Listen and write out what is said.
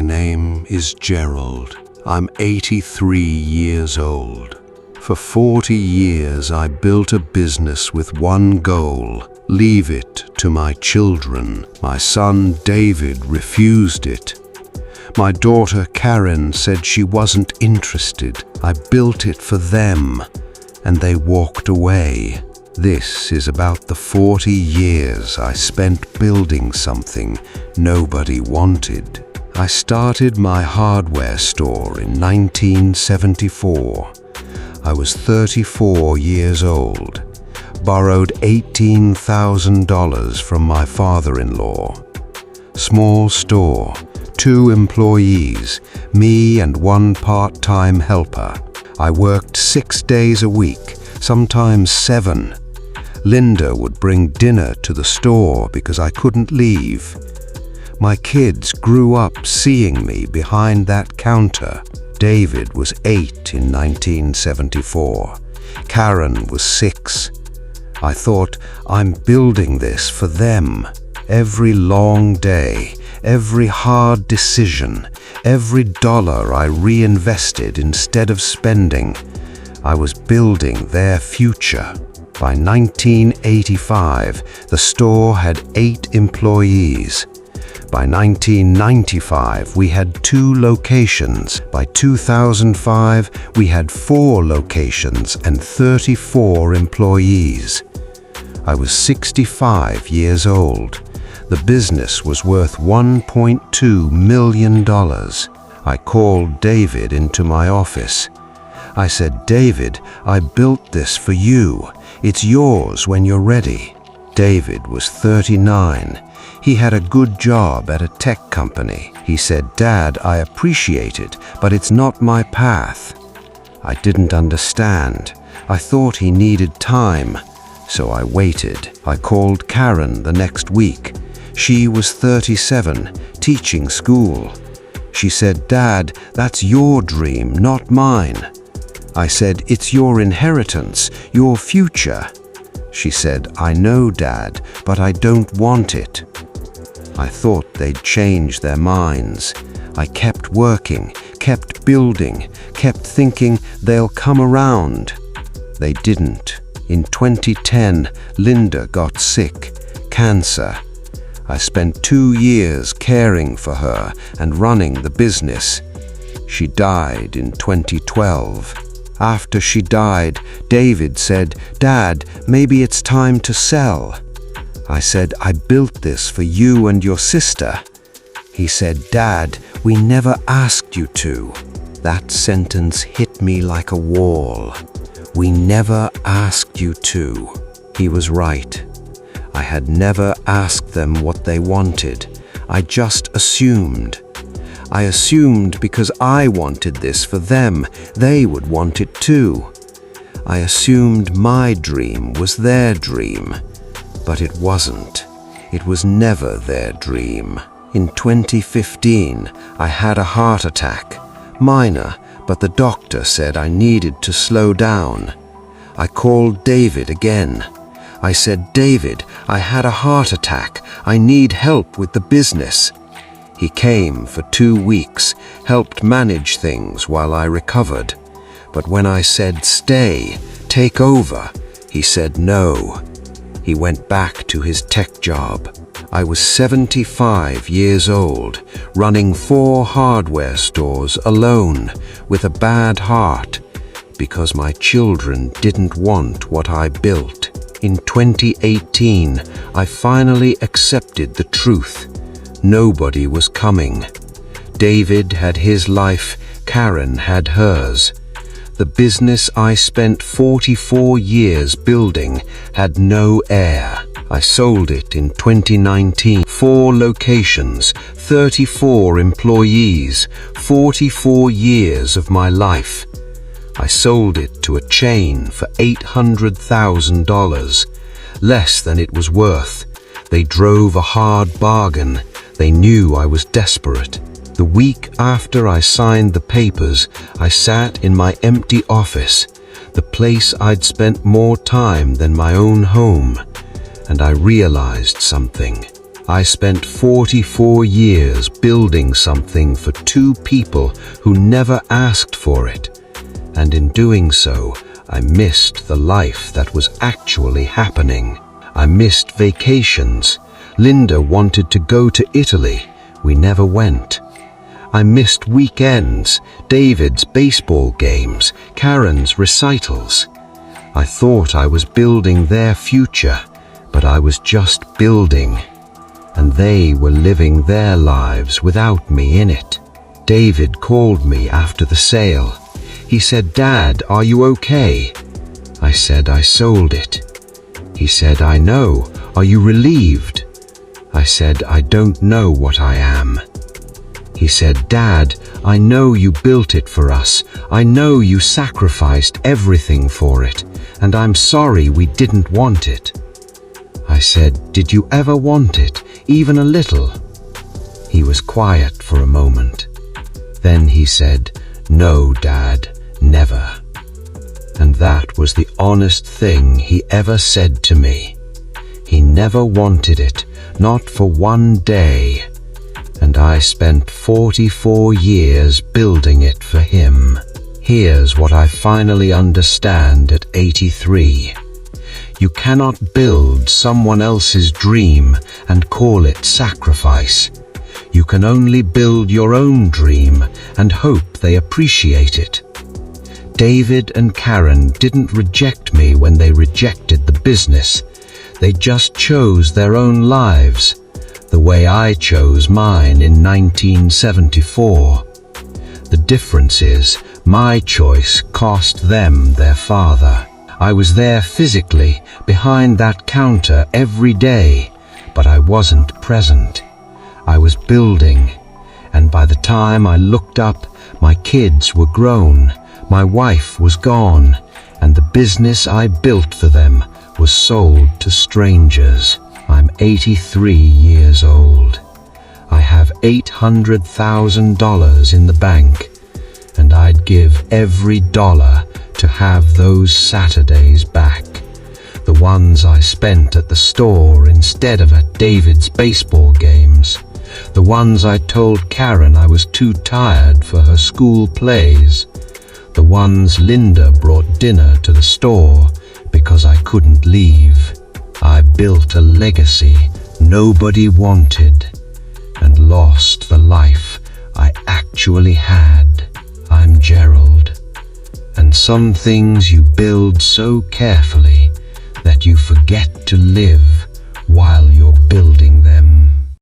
name is Gerald. I'm 83 years old. For 40 years I built a business with one goal: leave it to my children. My son David refused it. My daughter Karen said she wasn't interested. I built it for them, and they walked away. This is about the 40 years I spent building something nobody wanted. I started my hardware store in 1974. I was 34 years old, borrowed $18,000 from my father-in-law. Small store, 2 employees, me and 1 part-time helper. I worked 6 days a week, sometimes 7. Linda would bring dinner to the store because I couldn't leave. My kids grew up seeing me behind that counter. David was 8 in 1974. Karen was 6. I thought, I'm building this for them. Every long day, every hard decision, every dollar I reinvested instead of spending, I was building their future. By 1985, the store had 8 employees. By 1995, we had 2 locations. By 2005, we had 4 locations and 34 employees. I was 65 years old. The business was worth $1.2 million. I called David into my office. I said, "David, I built this for you. It's yours when you're ready." David was 39. He had a good job at a tech company. He said, "Dad, I appreciate it, but it's not my path." I didn't understand. I thought he needed time, so I waited. I called Karen the next week. She was 37, teaching school. She said, "Dad, that's your dream, not mine." I said, "It's your inheritance, your future." She said, "I know, Dad, but I don't want it." I thought they'd change their minds. I kept working, kept building, kept thinking they'll come around. They didn't. In 2010, Linda got sick, cancer. I spent 2 years caring for her and running the business. She died in 2012. After she died, David said, "Dad, maybe it's time to sell." I said, "I built this for you and your sister." He said, "Dad, we never asked you to." That sentence hit me like a wall. We never asked you to. He was right. I had never asked them what they wanted. I just assumed. I assumed because I wanted this for them, they would want it too. I assumed my dream was their dream, but it wasn't. It was never their dream. In 2015, I had a heart attack. Minor, but the doctor said I needed to slow down. I called David again. I said, "David, I had a heart attack. I need help with the business." He came for 2 weeks, helped manage things while I recovered. But when I said, "Stay, take over," he said no. He went back to his tech job. I was 75 years old, running 4 hardware stores alone, with a bad heart, because my children didn't want what I built. In 2018, I finally accepted the truth. Nobody was coming. David had his life, Karen had hers. The business I spent 44 years building had no heir. I sold it in 2019. 4 locations, 34 employees, 44 years of my life. I sold it to a chain for $800,000, less than it was worth. They drove a hard bargain. They knew I was desperate. The week after I signed the papers, I sat in my empty office, the place I'd spent more time than my own home, and I realized something. I spent 44 years building something for two people who never asked for it, and in doing so, I missed the life that was actually happening. I missed vacations. Linda wanted to go to Italy. We never went. I missed weekends, David's baseball games, Karen's recitals. I thought I was building their future, but I was just building, and they were living their lives without me in it. David called me after the sale. He said, "Dad, are you okay?" I said I sold it. He said, "I know. Are you relieved?" I said, "I don't know what I am." He said, "Dad, I know you built it for us. I know you sacrificed everything for it, and I'm sorry we didn't want it." I said, "Did you ever want it, even a little?" He was quiet for a moment. Then he said, "No, Dad, never." And that was the honest thing he ever said to me. He never wanted it, not for one day. And I spent 44 years building it for him. Here's what I finally understand at 83. You cannot build someone else's dream and call it sacrifice. You can only build your own dream and hope they appreciate it. David and Karen didn't reject me when they rejected the business. They just chose their own lives, the way I chose mine in 1974. The difference is, my choice cost them their father. I was there physically, behind that counter every day, but I wasn't present. I was building, and by the time I looked up, my kids were grown, my wife was gone, and the business I built for them was sold to strangers. I'm 83 years old. I have $800,000 in the bank, and I'd give every dollar to have those Saturdays back. The ones I spent at the store instead of at David's baseball games. The ones I told Karen I was too tired for her school plays. The ones Linda brought dinner to the store because I couldn't leave. I built a legacy nobody wanted and lost the life I actually had. I'm Gerald. And some things you build so carefully that you forget to live while you're building them.